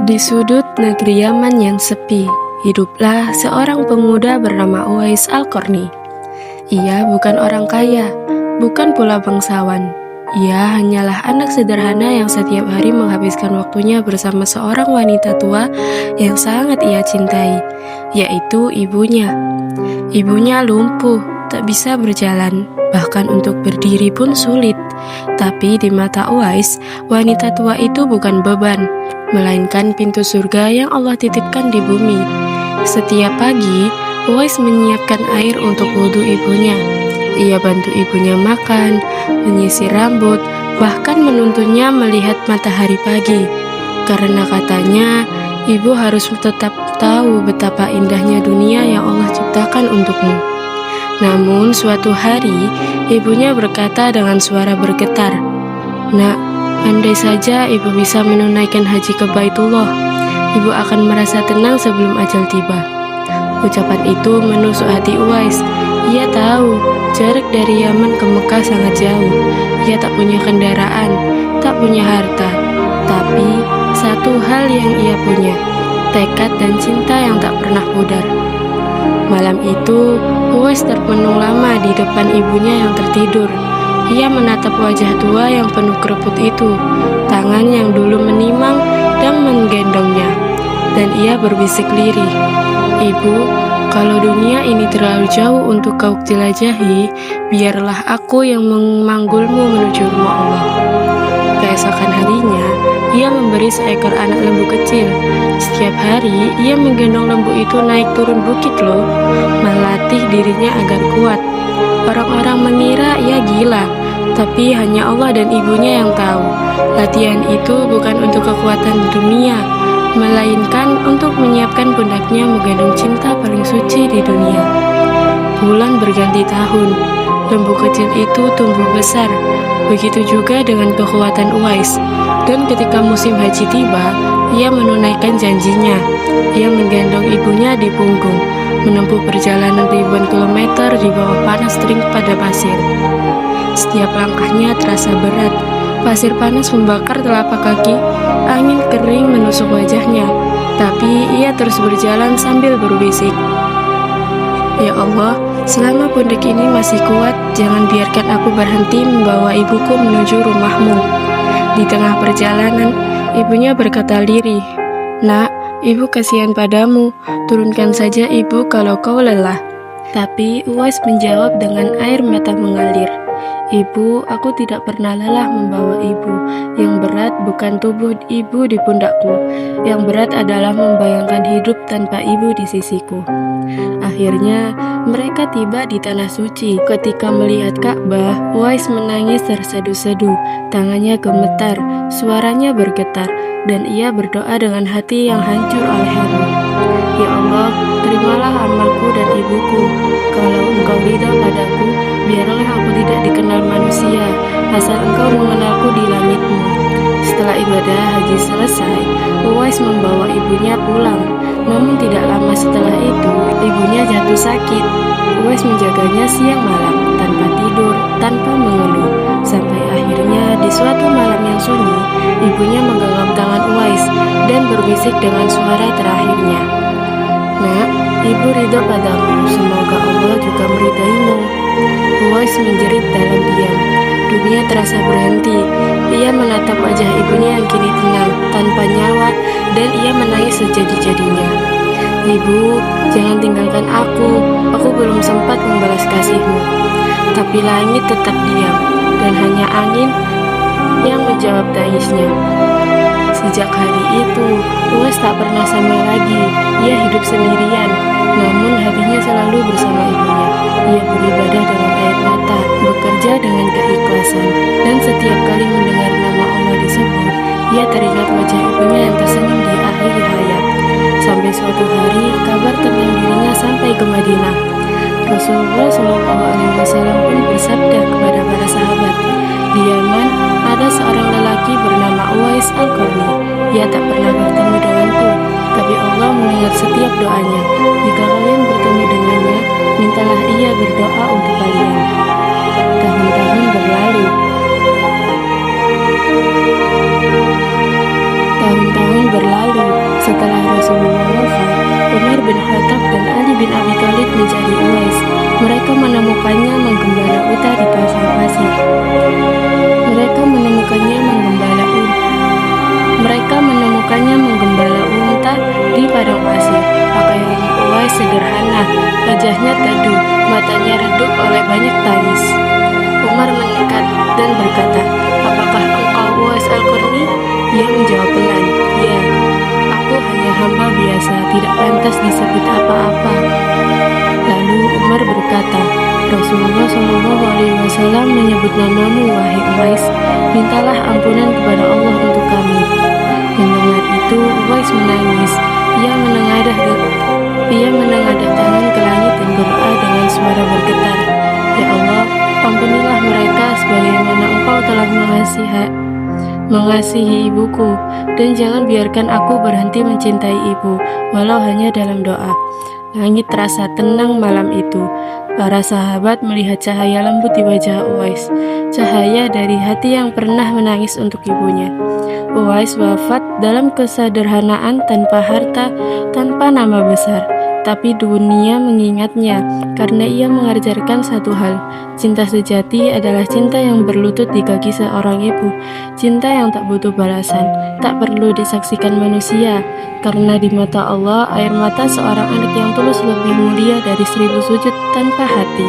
Di sudut negeri Yaman yang sepi, hiduplah seorang pemuda bernama Uwais Al-Qarni. Ia bukan orang kaya, bukan pula bangsawan. Ia hanyalah anak sederhana yang setiap hari menghabiskan waktunya bersama seorang wanita tua yang sangat ia cintai, yaitu ibunya. Ibunya lumpuh, tak bisa berjalan, bahkan untuk berdiri pun sulit. Tapi di mata Uwais, wanita tua itu bukan beban, melainkan pintu surga yang Allah titipkan di bumi. Setiap pagi, Uwais menyiapkan air untuk wudhu ibunya. Ia bantu ibunya makan, menyisir rambut, bahkan menuntunnya melihat matahari pagi. Karena katanya, ibu harus tetap tahu betapa indahnya dunia yang Allah ciptakan untukmu. Namun suatu hari, ibunya berkata dengan suara bergetar, "Nak, andai saja ibu bisa menunaikan haji ke Baitullah, ibu akan merasa tenang sebelum ajal tiba." Ucapan itu menusuk hati Uwais. Ia tahu jarak dari Yaman ke Mekah sangat jauh. Ia tak punya kendaraan, tak punya harta. Tapi satu hal yang ia punya, tekad dan cinta yang tak pernah pudar. Malam itu, Uwais termenung lama di depan ibunya yang tertidur. Ia menatap wajah tua yang penuh keriput itu, tangan yang dulu menimang dan menggendongnya. Dan ia berbisik lirih, "Ibu, kalau dunia ini terlalu jauh untuk kau jelajahi, biarlah aku yang memanggulmu menuju rumah Allah." Keesokan harinya, ia memberi seekor anak lembu kecil. Setiap hari, ia menggendong lembu itu naik turun bukit loh, melatih dirinya agar kuat. Orang-orang mengira ia gila, tapi hanya Allah dan ibunya yang tahu. Latihan itu bukan untuk kekuatan dunia, melainkan untuk menyiapkan pundaknya menggendong cinta paling suci di dunia. Bulan berganti tahun, lembu kecil itu tumbuh besar. Begitu juga dengan kekuatan Uwais. Dan ketika musim haji tiba, ia menunaikan janjinya. Ia menggendong ibunya di punggung, menempuh perjalanan ribuan kilometer di bawah panas terik pada pasir. Setiap langkahnya terasa berat. Pasir panas membakar telapak kaki, angin kering menusuk wajahnya. Tapi ia terus berjalan sambil berbisik, "Ya Allah, selama pundak ini masih kuat, jangan biarkan aku berhenti membawa ibuku menuju rumahmu." Di tengah perjalanan, ibunya berkata lirih, "Nak, ibu kasihan padamu, turunkan saja ibu kalau kau lelah." Tapi Uwais menjawab dengan air mata mengalir, "Ibu, aku tidak pernah lelah membawa ibu. Yang berat bukan tubuh ibu di pundakku. Yang berat adalah membayangkan hidup tanpa ibu di sisiku." Akhirnya, mereka tiba di tanah suci. Ketika melihat Ka'bah, Uwais menangis terseduh-seduh. Tangannya gemetar, suaranya bergetar, dan ia berdoa dengan hati yang hancur oleh haru. "Ya Allah, terimalah amalku dan ibuku. Kalau Engkau ridha padaku, biarlah aku tidak dikenal manusia, asal Engkau mengenalku di langit-Mu." Setelah ibadah haji selesai, Uwais membawa ibunya pulang. Namun tidak lama setelah itu, ibunya jatuh sakit. Uwais menjaganya siang malam, tanpa tidur, tanpa mengeluh. Sampai akhirnya di suatu malam yang sunyi, ibunya menggenggam tangan Uwais dan berbisik dengan suara terakhirnya, "Nak, ibu ridho padamu, semoga Allah juga meridaimu." Uwais menjerit dalam diam. Dunia terasa berhenti. Ia menatap wajah ibunya yang kini tenang, tanpa nyawa, dan ia menangis sejadi-jadinya. "Ibu, jangan tinggalkan aku belum sempat membalas kasihmu." Tapi langit tetap diam, dan hanya angin yang menjawab tangisnya. Sejak hari itu, Uwais tak pernah sama lagi. Ia hidup sendirian, namun hatinya selalu bersama ibunya. Ia beribadah dengan air mata, bekerja dengan keikhlasan, dan setiap kali mendengar nama Allah disebut, ia teringat wajah ibunya yang tersenyum di akhir hayat. Sampai suatu hari, kabar tentang dirinya sampai ke Madinah. Rasulullah SAW pun bersabda kepada para sahabat, "Di Yaman ada seorang lelaki bernama Uwais Al-Qarni. Ia tak pernah bertemu denganku, tapi Allah mendengar setiap doanya. Jika kalian bertemu dengannya, mintalah ia berdoa untuk kalian." Tahun-tahun berlalu. Tahun-tahun berlalu. Setelah Rasulullah wafat, Umar bin Khattab dan Ali bin Abi Thalib mencari Uwais. Mereka menemukannya menggembala unta di pasir pasir. Mereka menemukannya menggembala unta di padang pasir. Pakaian Uwais sederhana, wajahnya teduh, matanya redup oleh banyak tangis. Umar mendekat dan berkata, "Apakah engkau Uwais Al-Qarni?" Ia menjawab pelan, "Ya, aku hanya hamba biasa, tidak pantas disebut apa-apa." Lalu Umar berkata, "Rasulullah SAW menyebut namamu, wahai Uwais. Mintalah ampunan kepada Allah untuk kami." Mendengar itu, Uwais menangis. Ia menengadah tangan ke langit dan berdoa dengan suara bergetar, "Ya Allah, ampunilah mereka sebagaimana Engkau telah mengasihi ibuku, dan jangan biarkan aku berhenti mencintai ibu, walau hanya dalam doa." Langit terasa tenang malam itu. Para sahabat melihat cahaya lembut di wajah Uwais, cahaya dari hati yang pernah menangis untuk ibunya. Uwais wafat dalam kesederhanaan, tanpa harta, tanpa nama besar. Tapi dunia mengingatnya karena ia mengajarkan satu hal. Cinta sejati adalah cinta yang berlutut di kaki seorang ibu. Cinta yang tak butuh balasan, tak perlu disaksikan manusia. Karena di mata Allah, air mata seorang anak yang tulus lebih mulia dari 1000 sujud tanpa hati.